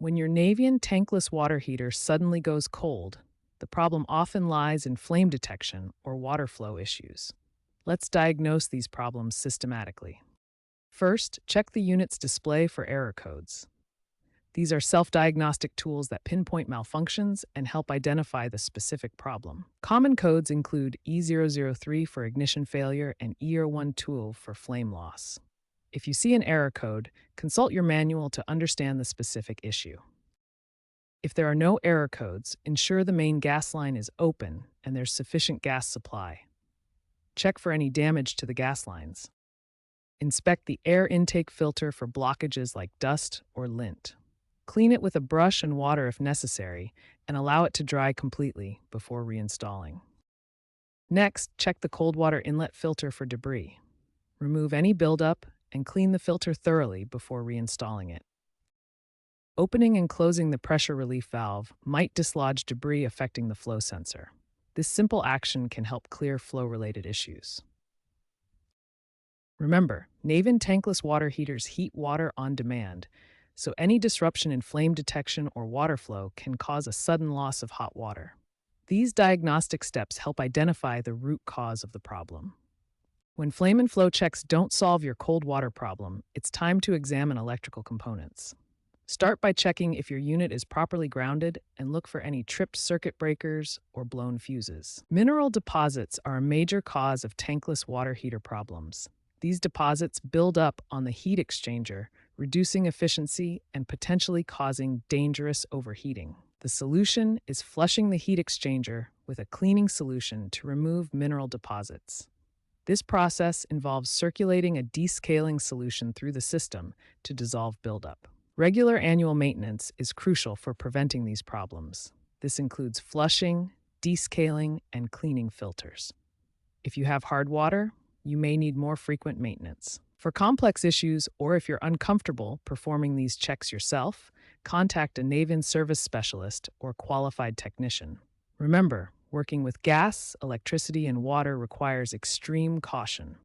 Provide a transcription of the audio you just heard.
When your Navien tankless water heater suddenly goes cold, the problem often lies in flame detection or water flow issues. Let's diagnose these problems systematically. First, check the unit's display for error codes. These are self-diagnostic tools that pinpoint malfunctions and help identify the specific problem. Common codes include E003 for ignition failure and ER12 for flame loss. If you see an error code, consult your manual to understand the specific issue. If there are no error codes, ensure the main gas line is open and there's sufficient gas supply. Check for any damage to the gas lines. Inspect the air intake filter for blockages like dust or lint. Clean it with a brush and water if necessary, and allow it to dry completely before reinstalling. Next, check the cold water inlet filter for debris. Remove any buildup and clean the filter thoroughly before reinstalling it. Opening and closing the pressure relief valve might dislodge debris affecting the flow sensor. This simple action can help clear flow-related issues. Remember, Navien tankless water heaters heat water on demand, so any disruption in flame detection or water flow can cause a sudden loss of hot water. These diagnostic steps help identify the root cause of the problem. When flame and flow checks don't solve your cold water problem, it's time to examine electrical components. Start by checking if your unit is properly grounded and look for any tripped circuit breakers or blown fuses. Mineral deposits are a major cause of tankless water heater problems. These deposits build up on the heat exchanger, reducing efficiency and potentially causing dangerous overheating. The solution is flushing the heat exchanger with a cleaning solution to remove mineral deposits. This process involves circulating a descaling solution through the system to dissolve buildup. Regular annual maintenance is crucial for preventing these problems. This includes flushing, descaling, and cleaning filters. If you have hard water, you may need more frequent maintenance. For complex issues, or if you're uncomfortable performing these checks yourself, contact a Navien service specialist or qualified technician. Remember, working with gas, electricity, and water requires extreme caution.